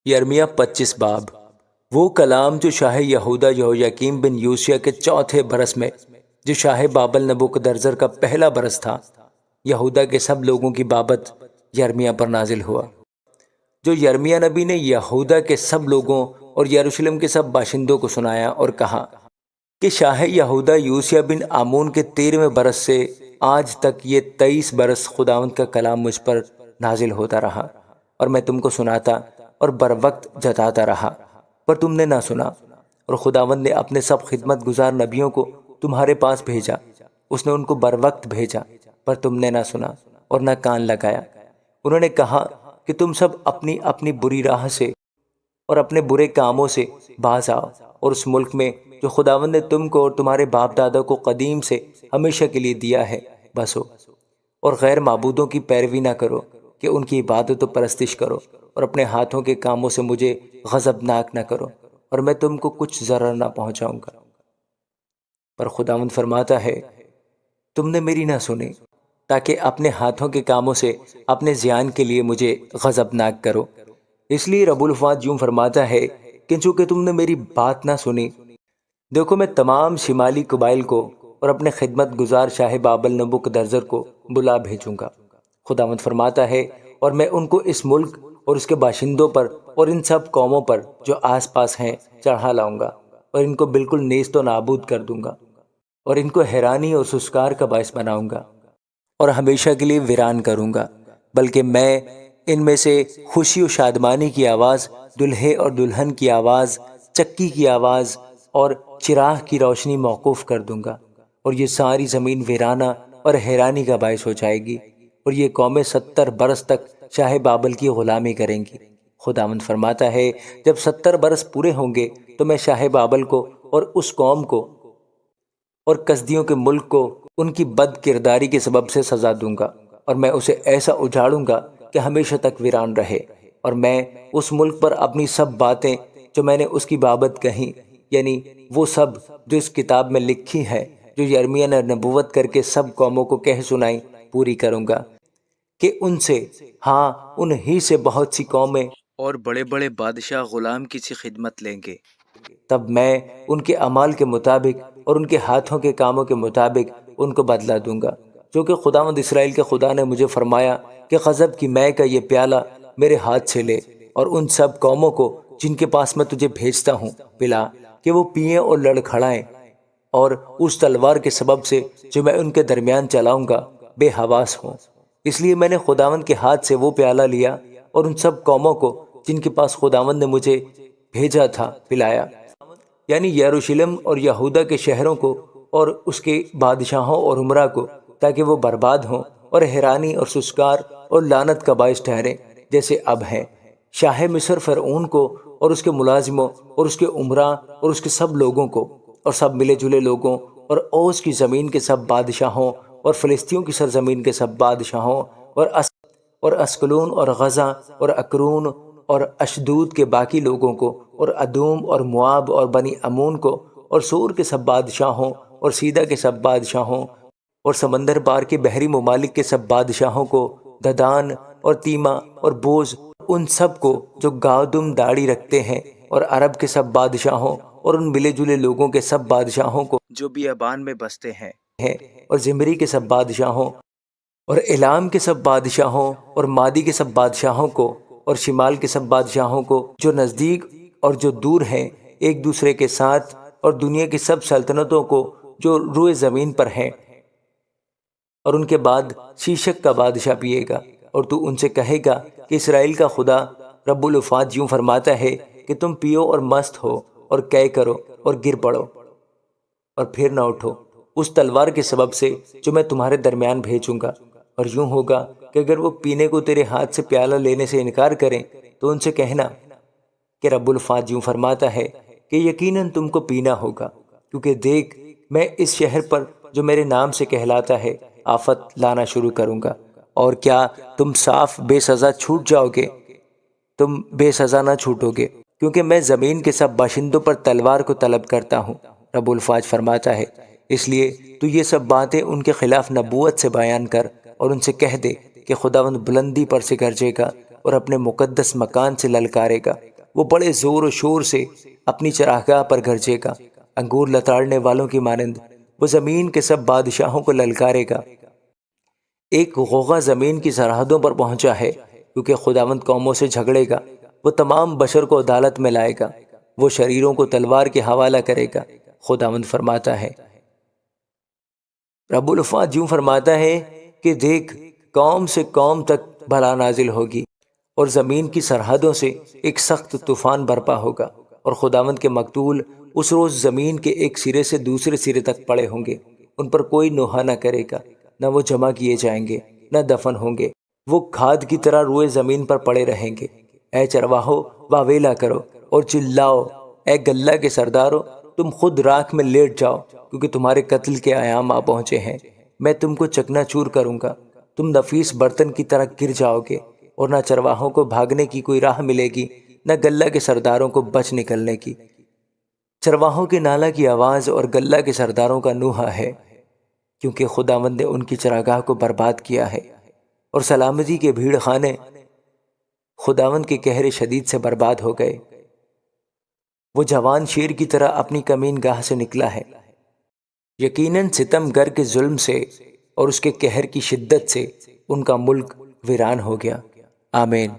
یرمیہ 25 باب۔ وہ کلام جو شاہ یہودہ یہویاکیم بن یوسیہ کے چوتھے برس میں، جو شاہ بابل نبوکدنضر کا پہلا برس تھا، یہودہ کے سب لوگوں کی بابت یرمیہ پر نازل ہوا۔ جو یرمیہ نبی نے یہودہ کے سب لوگوں اور یروشلم کے سب باشندوں کو سنایا اور کہا کہ شاہ یہودہ یوسیہ بن آمون کے 13ویں برس سے آج تک یہ 23 برس خداوند کا کلام مجھ پر نازل ہوتا رہا، اور میں تم کو سناتا اور بر وقت جتاتا رہا، پر تم نے نہ سنا۔ اور خداوند نے اپنے سب خدمت گزار نبیوں کو تمہارے پاس بھیجا، اس نے ان کو بر وقت بھیجا، پر تم نے نہ سنا اور نہ کان لگایا۔ انہوں نے کہا کہ تم سب اپنی اپنی بری راہ سے اور اپنے برے کاموں سے باز آؤ، اور اس ملک میں جو خداوند نے تم کو اور تمہارے باپ دادا کو قدیم سے ہمیشہ کے لیے دیا ہے بسو، اور غیر معبودوں کی پیروی نہ کرو کہ ان کی عبادت و پرستش کرو، اور اپنے ہاتھوں کے کاموں سے مجھے غضبناک نہ کرو، اور میں تم کو کچھ ضرر نہ پہنچاؤں گا۔ پر خداوند فرماتا ہے تم نے میری نہ سنی، تاکہ اپنے ہاتھوں کے کاموں سے اپنے زیان کے لیے مجھے غضبناک کرو۔ اس لیے رب الفات یوں فرماتا ہے کہ چونکہ تم نے میری بات نہ سنی، دیکھو میں تمام شمالی قبائل کو اور اپنے خدمت گزار شاہ بابل نبوکدنضر کو بلا بھیجوں گا۔ خداوند فرماتا ہے اور میں ان کو اس ملک اور اس کے باشندوں پر اور ان سب قوموں پر جو آس پاس ہیں چڑھا لاؤں گا، اور ان کو بالکل نیست و نابود کر دوں گا، اور ان کو حیرانی اور سسکار کا باعث بناؤں گا، اور ہمیشہ کے لیے ویران کروں گا۔ بلکہ میں ان میں سے خوشی و شادمانی کی آواز، دلہے اور دلہن کی آواز، چکی کی آواز اور چراغ کی روشنی موقوف کر دوں گا، اور یہ ساری زمین ویرانہ اور حیرانی کا باعث ہو جائے گی، اور یہ قومیں 70 برس تک شاہ بابل کی غلامی کریں گی۔ خداوند فرماتا ہے جب 70 برس پورے ہوں گے تو میں شاہ بابل کو اور اس قوم کو اور کسدیوں کے ملک کو ان کی بد کرداری کے سبب سے سزا دوں گا، اور میں اسے ایسا اجاڑوں گا کہ ہمیشہ تک ویران رہے، اور میں اس ملک پر اپنی سب باتیں جو میں نے اس کی بابت کہیں، یعنی وہ سب جو اس کتاب میں لکھی ہے جو یرمیہ نے نبوت کر کے سب قوموں کو کہہ سنائی، پوری کروں گا، کہ ان سے، ہاں انہی سے بہت سی قومیں اور بڑے بڑے بادشاہ غلام کی سی خدمت لیں گے۔ تب میں ان کے اعمال کے مطابق اور ان کے ہاتھوں کے کاموں کے مطابق ان کو بدلہ دوں گا، جو کہ خداوند اسرائیل کے خدا نے مجھے فرمایا کہ غضب کی مے کا یہ پیالہ میرے ہاتھ سے لے، اور ان سب قوموں کو جن کے پاس میں تجھے بھیجتا ہوں پلا، کہ وہ پئیں اور لڑکھڑائیں، اور اس تلوار کے سبب سے جو میں ان کے درمیان چلاؤں گا بے حواس ہوں۔ اس لیے میں نے خداوند کے ہاتھ سے وہ پیالہ لیا اور ان سب قوموں کو جن کے پاس خداوند نے مجھے بھیجا تھا پلایا، یعنی یروشلم اور یہودہ کے شہروں کو اور اس کے بادشاہوں اور عمرا کو، تاکہ وہ برباد ہوں اور حیرانی اور سسکار اور لعنت کا باعث ٹھہریں جیسے اب ہیں۔ شاہ مصر فرعون کو اور اس کے ملازموں اور اس کے عمرا اور اس کے سب لوگوں کو اور سب ملے جلے لوگوں اور اوس کی زمین کے سب بادشاہوں اور فلسطینیوں کی سرزمین کے سب بادشاہوں اور اسکلون اور غزہ اور اکرون اور اشدود کے باقی لوگوں کو اور ادوم اور مواب اور بنی امون کو اور سور کے سب بادشاہوں اور سیدہ کے سب بادشاہوں اور سمندر پار کے بحری ممالک کے سب بادشاہوں کو، ددان اور تیما اور بوز، ان سب کو جو گاؤدم داڑھی رکھتے ہیں، اور عرب کے سب بادشاہوں اور ان ملے جلے لوگوں کے سب بادشاہوں کو جو بیابان میں بستے ہیں، اور زمری کے سب بادشاہوں اور الام کے سب بادشاہوں اور مادی کے سب بادشاہوں کو اور شمال کے سب بادشاہوں کو جو نزدیک اور جو دور ہیں ایک دوسرے کے ساتھ، اور دنیا کی سب سلطنتوں کو جو روئے زمین پر ہیں۔ اور ان کے بعد شیشک کا بادشاہ پیے گا، اور تو ان سے کہے گا کہ اسرائیل کا خدا رب الفات یوں فرماتا ہے کہ تم پیو اور مست ہو اور قے کرو اور گر پڑو اور پھر نہ اٹھو اس تلوار کے سبب سے جو میں تمہارے درمیان بھیجوں گا۔ اور یوں ہوگا کہ اگر وہ پینے کو تیرے ہاتھ سے پیالہ لینے سے انکار کریں تو ان سے کہنا کہ رب الفات یوں فرماتا ہے کہ یقیناً تم کو پینا ہوگا، کیونکہ دیکھ میں اس شہر پر جو میرے نام سے کہلاتا ہے آفت لانا شروع کروں گا۔ اور کیا تم صاف بے سزا چھوٹ جاؤ گے؟ تم بے سزا نہ چھوٹو گے، کیونکہ میں زمین کے سب باشندوں پر تلوار کو طلب کرتا ہوں، رب الفات فرماتا ہے۔ اس لیے تو یہ سب باتیں ان کے خلاف نبوت سے بیان کر، اور ان سے کہہ دے کہ خداوند بلندی پر سے گرجے گا اور اپنے مقدس مکان سے للکارے گا، وہ بڑے زور و شور سے اپنی چراگاہ پر گرجے گا، انگور لتاڑنے والوں کی مانند وہ زمین کے سب بادشاہوں کو للکارے گا۔ ایک غوغا زمین کی سرحدوں پر پہنچا ہے، کیونکہ خداوند قوموں سے جھگڑے گا، وہ تمام بشر کو عدالت میں لائے گا، وہ شریروں کو تلوار کے حوالہ کرے گا۔ خداوند فرماتا ہے، رب الفات یوں فرماتا ہے کہ دیکھ، قوم سے قوم تک بلا نازل ہوگی اور زمین کی سرحدوں سے ایک سخت طوفان برپا ہوگا، اور خداوند کے مقتول اس روز زمین کے ایک سرے سے دوسرے سرے تک پڑے ہوں گے، ان پر کوئی نوحہ نہ کرے گا، نہ وہ جمع کیے جائیں گے، نہ دفن ہوں گے، وہ کھاد کی طرح روئے زمین پر پڑے رہیں گے۔ اے چرواہو، واویلا کرو اور چلاؤ، اے گلہ کے سردارو، تم خود راکھ میں لیٹ جاؤ، کیونکہ تمہارے قتل کے ایام آ پہنچے ہیں۔ میں تم کو چکنا چور کروں گا، تم نفیس برتن کی طرح گر جاؤ گے، اور نہ چرواہوں کو بھاگنے کی کوئی راہ ملے گی، نہ گلہ کے سرداروں کو بچ نکلنے کی۔ چرواہوں کے نالہ کی آواز اور گلہ کے سرداروں کا نوحہ ہے، کیونکہ خداوند نے ان کی چراگاہ کو برباد کیا ہے، اور سلامتی کے بھیڑ خانے خداوند کے قہر شدید سے برباد ہو گئے۔ وہ جوان شیر کی طرح اپنی کمین گاہ سے نکلا ہے۔ یقیناً ستم گر کے ظلم سے اور اس کے قہر کی شدت سے ان کا ملک ویران ہو گیا۔ آمین۔